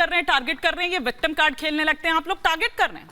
कर रहे हैं, टारगेट कर रहे हैं, ये विक्टिम कार्ड खेलने लगते हैं, आप लोग टारगेट कर रहे हैं।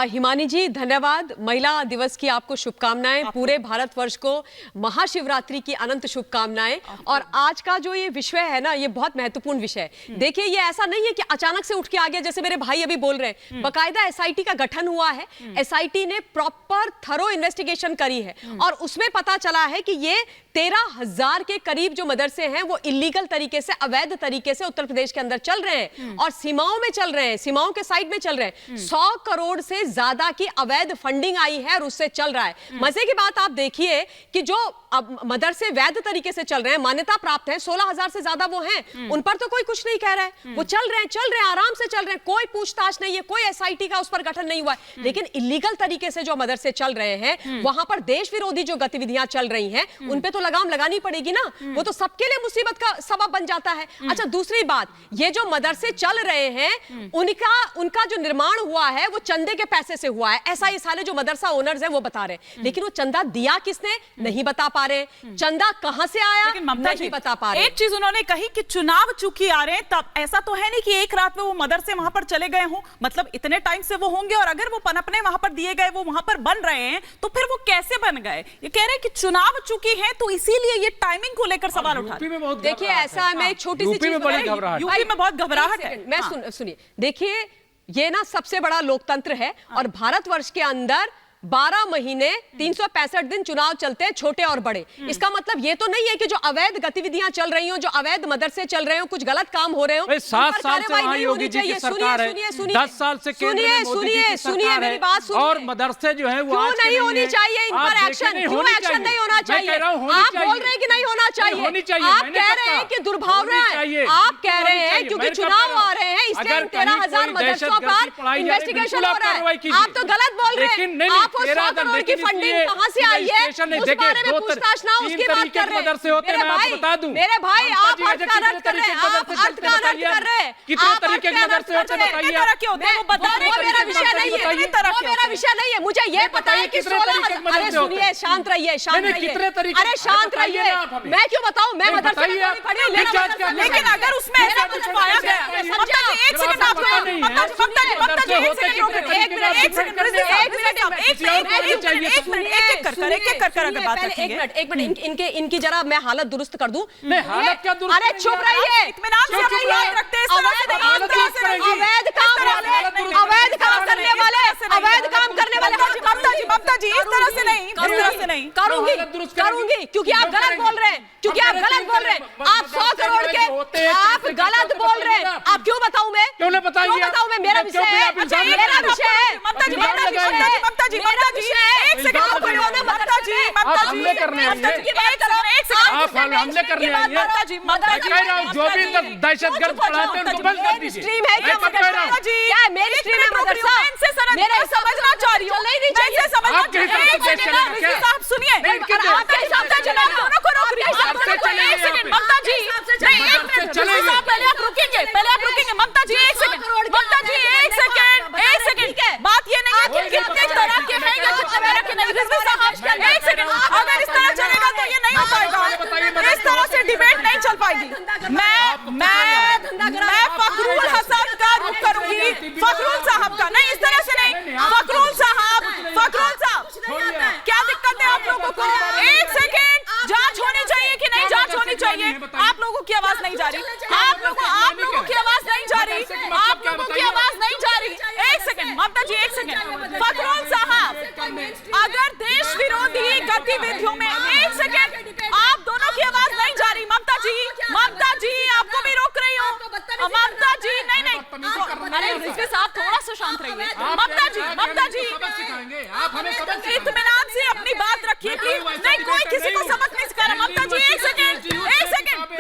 हिमानी जी धन्यवाद। महिला दिवस की आपको शुभकामनाएं, पूरे भारतवर्ष को महाशिवरात्रि की अनंत शुभकामनाएं। और आज का जो ये विषय है ना, ये बहुत महत्वपूर्ण विषय है। देखिए, ये ऐसा नहीं है कि अचानक से उठ के आ गया, जैसे मेरे भाई अभी बोल रहे हैं। बकायदा एसआईटी का गठन हुआ है, एसआईटी ने प्रॉपर थरो इन्वेस्टिगेशन करी है और उसमें पता चला है कि ये 13,000 के करीब जो मदरसे हैं वो इलीगल तरीके से, अवैध तरीके से उत्तर प्रदेश के अंदर चल रहे हैं और सीमाओं में चल रहे हैं, सीमाओं के साइड में चल रहे हैं। 100 करोड़ से ज्यादा की अवैध फंडिंग आई है और उससे चल रहा है। मजे की बात आप देखिए कि जो अब मदरसे वैध तरीके से चल रहे हैं, मान्यता प्राप्त है, 16,000 से ज्यादा वो हैं, उन पर तो कोई कुछ नहीं कह रहा है। वो चल रहे हैं, आराम से चल रहे हैं, कोई पूछताछ नहीं है, कोई एसआईटी का उस पर गठन नहीं हुआ है। लेकिन इलीगल तरीके से जो मदरसे चल रहे हैं, वहां पर देश विरोधी जो गतिविधियां चल रही हैं, उन पे तो लगाम लगानी पड़ेगी ना। वो तो सबके लिए मुसीबत का सबब बन जाता है। अच्छा, दूसरी बात, ये जो मदरसे चल रहे हैं, उनका जो निर्माण हुआ है वो चंदे के पैसे से हुआ है, ऐसा ये सारे जो मदरसा ओनर्स हैं वो बता रहे हैं। लेकिन वो चंदा दिया किसने, नहीं बता पा रहे। चंदा कहां से आया, नहीं बता पा रहे। एक चीज उन्होंने कही कि चुनाव चूंकि आ रहे हैं, तब ऐसा तो है नहीं कि एक रात में वो मदरसे वहां पर चले गए हों, मतलब इतने टाइम से वो होंगे, और अगर वो पनपने वहां पर दिए गए, वो वहां पर बन रहे हैं, तो फिर वो कैसे बन गए। ये कह रहे हैं कि चुनाव चूंकि है तो इसीलिए ये टाइमिंग को लेकर सवाल उठा। देखिए, ऐसा है, मैं एक छोटी सी चीज, यूपी में बहुत घबराहट है। मैं सुनिए, देखिए, ये ना सबसे बड़ा लोकतंत्र है और भारतवर्ष के अंदर 12 महीने 365 दिन चुनाव चलते हैं, छोटे और बड़े। इसका मतलब ये तो नहीं है कि जो अवैध गतिविधियां चल रही हो, जो अवैध मदरसे चल रहे हो, कुछ गलत काम हो रहे हो, 7 साल से वहां योगी जी की सरकार है, 10 साल से केंद्र में मोदी जी की सरकार है, और मदरसे जो है वो क्यों नहीं होनी चाहिए, इन पर एक्शन, क्यों एक्शन नहीं होना चाहिए? आप बोल रहे हैं कि नहीं होना चाहिए, आप कह रहे हैं कि दुर्भावना है, आप कह रहे हैं क्योंकि चुनाव आ रहे हैं इसलिए 13,000 मदरसों पर इन्वेस्टिगेशन हो रहा है। आप तो गलत बोल रहे हैं। 100 करोड़ की फंडिंग कहां से आई है, उस बारे में पूछताछ ना, उसकी बात कर रहे हैं। मेरे भाई, आप अर्थ का रद्द कर रहे हैं, आप अर्थ का रद्द कर रहे हैं। कितने तरीके के मदरसे होते हैं बताइए। वो मेरा विषय नहीं है, वो मेरा विषय नहीं है। मुझे ये पता है कि 16, अरे सुनिए, शांत रहिए, शांत रहिए, अरे शांत रहिए। मैं क्यों बताऊं, मैं मदरसे में नहीं पढ़ी, लेकिन अगर उसमें ऐसा कुछ पाया गया, एक सेकंड, आप एक मिनट, इनकी जरा मैं हालत दुरुस्त कर दूं। हालत क्या दुरुस्त? अरे चुप रहिए, अवैध काम करने वाले ममता जी इस तरह से नहीं करूंगी, क्योंकि आप गलत बोल रहे हैं, आप 100 करोड़ के आप गलत बोल रहे हैं। आप क्यों बताऊं मैं, क्यों नहीं बताइए? मैं, मेरा विषय है, मेरा विषय है। ममता जी एक सेकंड, हमले करने जो भी दहशतगर्द पढ़ाते हैं उनको बंद कर दीजिए। स्ट्रीम है क्या मेरी स्ट्रीम है मदरसा? मेरे समझना चाह रही हूं, साहब सुनिए, आपके हिसाब से चलाना, दोनों को रोक रही है। एक सेकंड ममता जी, पहले आप रुकेंगे, ममता जी एक सेकंड, बात ये नहीं है कि कितने तरह के हैं या कितने तरह के नहीं। रिजवी साहब एक सेकंड, अगर इस तरह चलेगा तो ये नहीं हो पाएगा, इस तरह से डिबेट नहीं चल पाएगी। मैं फखरुल हसन का रुख करूंगी, फखरुल साहब का नहीं, इस तरह से नहीं। फखरुल साहब क्या दिक्कत है आप लोगों को? एक सेकंड, जांच होनी चाहिए कि नहीं जांच होनी चाहिए? आप लोगों की आवाज नहीं जा रही, आप लोगों की आवाज नहीं जा रही, आप लोगों की आवाज नहीं जा रही। एक सेकंड ममता जी, एक सेकंड, फखरुल साहब, अगर देश विरोधी गतिविधियों में, एक सेकंड, आप दोनों की आवाज नहीं जा रही। ममता जी आपको भी रोक रही हूँ। ममता जी नहीं, अरे रिजवी साहब थोड़ा सा शांत रहिए। ममता जी इत्मीनान से अपनी बात रखिए कि नहीं, कोई किसी को सबक नहीं सिखा रहा। ममता जी एक सेकंड,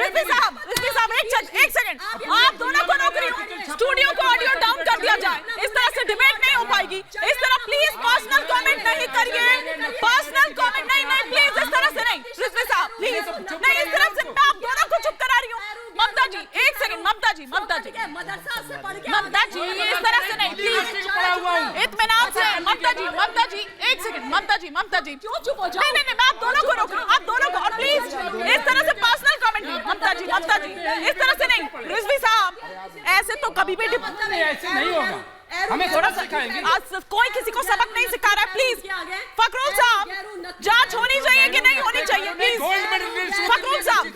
रिजवी साहब एक सेकंड, आप दोनों को रोक रही हूँ। स्टूडियो को ऑडियो डाउन कर दिया जाए, इस तरह से डिबेट नहीं हो पाएगी। इस तरह प्लीज पर्सनल कमेंट नहीं करिए, पर्सनल कमेंट नहीं, प्लीज इस तरह से नहीं। रिजवी साहब प्लीज नहीं, इस तरह से मैं आप दोनों को चुप करा रही हूँ। ममता जी एक सेकंड, ममता जी ममता जी इस तरह से नहीं, प्लीज इत्मीनान से। ममता जी एक सेकंड, ममता जी क्यों चुप हो जाओ? नहीं, मैं आप दोनों को रोक रहा हूँ, आप दोनों को। और प्लीज इस तरह से पर्सनल कमेंट नहीं, ममता जी इस तरह से नहीं। रिजवी साहब ऐसे तो कभी भी ऐसे नहीं होगा, हमें थोड़ा सिखाएंगे। आज कोई किसी को सबक नहीं सिखा रहा है। प्लीज फखरुल साहब, जांच होनी चाहिए कि नहीं होनी चाहिए? प्लीज फखरुल साहब,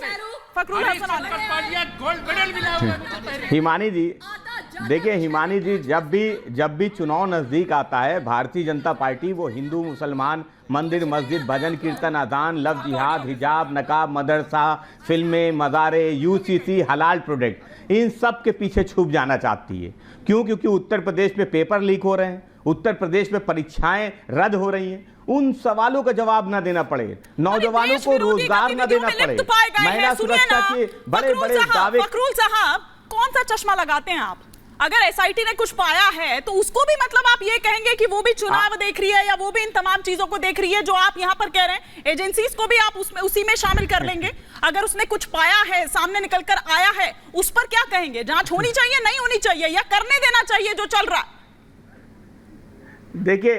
फखरुल हसन गोल्ड मेडल मिला हुआ। हिमानी जी देखिए, हिमानी जी जब भी चुनाव नजदीक आता है, भारतीय जनता पार्टी वो हिंदू मुसलमान, मंदिर मस्जिद, भजन कीर्तन, अजान, लव जिहाद, हिजाब, नकाब, मदरसा, फिल्में, मज़ारे, यूसीसी, हलाल प्रोडक्ट, इन सब के पीछे छुप जाना चाहती है। क्यों? क्योंकि उत्तर प्रदेश में पेपर लीक हो रहे हैं, उत्तर प्रदेश में परीक्षाएं रद्द हो रही हैं, उन सवालों का जवाब न देना पड़े, नौजवानों को रोजगार न देना पड़े, महिला सुरक्षा के बड़े बड़े दावे। फखरुल साहब कौन सा चश्मा लगाते हैं आप? अगर एसआईटी ने कुछ पाया है तो उसको भी मतलब आप ये कहेंगे कि वो भी चुनाव देख रही है या वो भी इन तमाम चीजों को देख रही है जो आप यहाँ पर कह रहे हैं? एजेंसीज को भी आप उसमें उसी में शामिल कर लेंगे? अगर उसने कुछ पाया है, सामने निकल कर आया है, उस पर क्या कहेंगे? जांच होनी चाहिए, नहीं होनी चाहिए, या करने देना चाहिए जो चल रहा? देखिए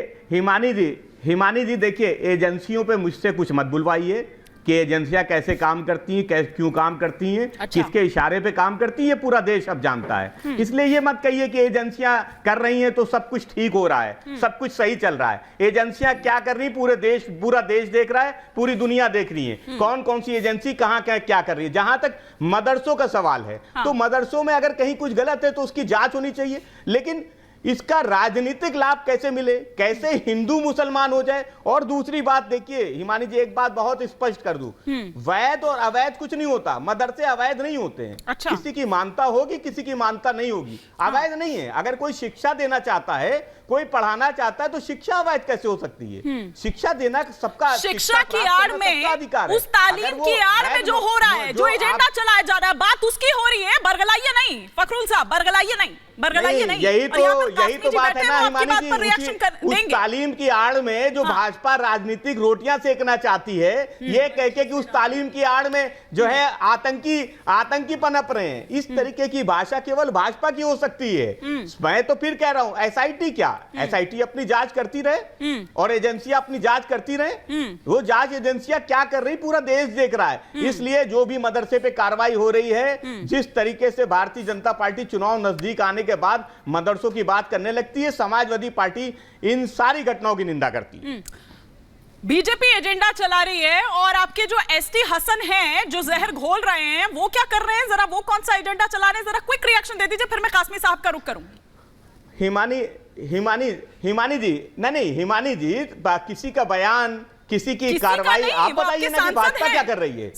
हिमानी जी देखिए, एजेंसियों पे मुझसे कुछ मत बुलवाइए कि एजेंसियां कैसे काम करती हैं, क्यों काम करती हैं, अच्छा। किसके इशारे पे काम करती है, पूरा देश अब जानता है। इसलिए ये मत कहिए कि एजेंसियां कर रही हैं तो सब कुछ ठीक हो रहा है, सब कुछ सही चल रहा है। एजेंसियां क्या कर रही, पूरा देश देख रहा है, पूरी दुनिया देख रही है कौन कौन सी एजेंसी कहां क्या कर रही है। जहां तक मदरसों का सवाल है, तो मदरसों में अगर कहीं कुछ गलत है तो उसकी जांच होनी चाहिए, लेकिन इसका राजनीतिक लाभ कैसे मिले, कैसे हिंदू मुसलमान हो जाए। और दूसरी बात देखिए हिमानी जी, एक बात बहुत स्पष्ट कर दूं, वैध और अवैध कुछ नहीं होता, मदरसे अवैध नहीं होते हैं। अच्छा। किसी की मानता होगी, किसी की मानता नहीं होगी, अवैध नहीं है। अगर कोई शिक्षा देना चाहता है, कोई पढ़ाना चाहता है, तो शिक्षा अवैध कैसे हो सकती है? शिक्षा देना सबका, शिक्षा की आड़ में, उस तालीम की आड़ में जो हो रहा है, जो एजेंडा चलाया जा रहा है, बात उसकी हो रही है, बरगलाइए नहीं फखरुल साहब, बरगलाइए नहीं। यही तो बात है ना हिमानी जी, उस तालीम की आड़ में जो भाजपा राजनीतिक रोटियां सेकना चाहती है, ये कह के कि उस तालीम की आड़ में जो है आतंकी पनप रहे हैं, इस तरीके की भाषा केवल भाजपा की हो सकती है। मैं तो फिर कह रहा हूं, एसआईटी क्या, एसआईटी अपनी जांच करती रहे और एजेंसियां अपनी जांच करती रहे। वो जांच एजेंसियां क्या कर रही, पूरा देश देख रहा है। इसलिए जो भी मदरसे पे कार्रवाई हो रही है, जिस तरीके से भारतीय जनता पार्टी चुनाव नजदीक आने के बाद मदरसों की बात करने लगती है, समाजवादी पार्टी इन सारी घटनाओं की निंदा करती है। बीजेपी एजेंडा चला रही है और आपके जो एसटी हसन हैं जो जहर घोल रहे हैं, वो क्या कर रहे हैं? जरा वो कौन सा एजेंडा चला रहे हैं, जरा क्विक रिएक्शन दे दीजिए, फिर मैं कासमी साहब का रुख करूंगी। हिमानी जी, नहीं हिमानी जी, किसी का बयान, किसी की कार्रवाई, आप बताइए ना कि भाजपा क्या कर रही है?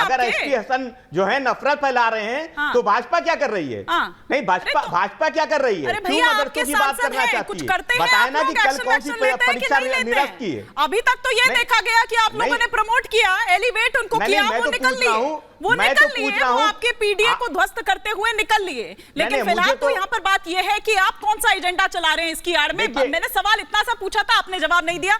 अगर एसटी हसन जो है नफरत फैला रहे हैं, तो भाजपा क्या कर रही है? नहीं, भाजपा क्या कर रही है? क्यों मदरसों की बात करना चाहती है? बताए ना कि कल कौन सी परीक्षा निरस्त की है? अभी तक तो ये देखा गया कि आप लोगों ने प्रमोट किया, एलिवेट उनको किया, वो निकल लिए, वो आपके पीडीए को ध्वस्त करते हुए निकल लिए। लेकिन फिलहाल तो यहाँ पर बात यह है कि आप कौन सा एजेंडा चला रहे हैं इसकी आड़ में। मैंने सवाल इतना सा पूछा था, आपने जवाब नहीं दिया।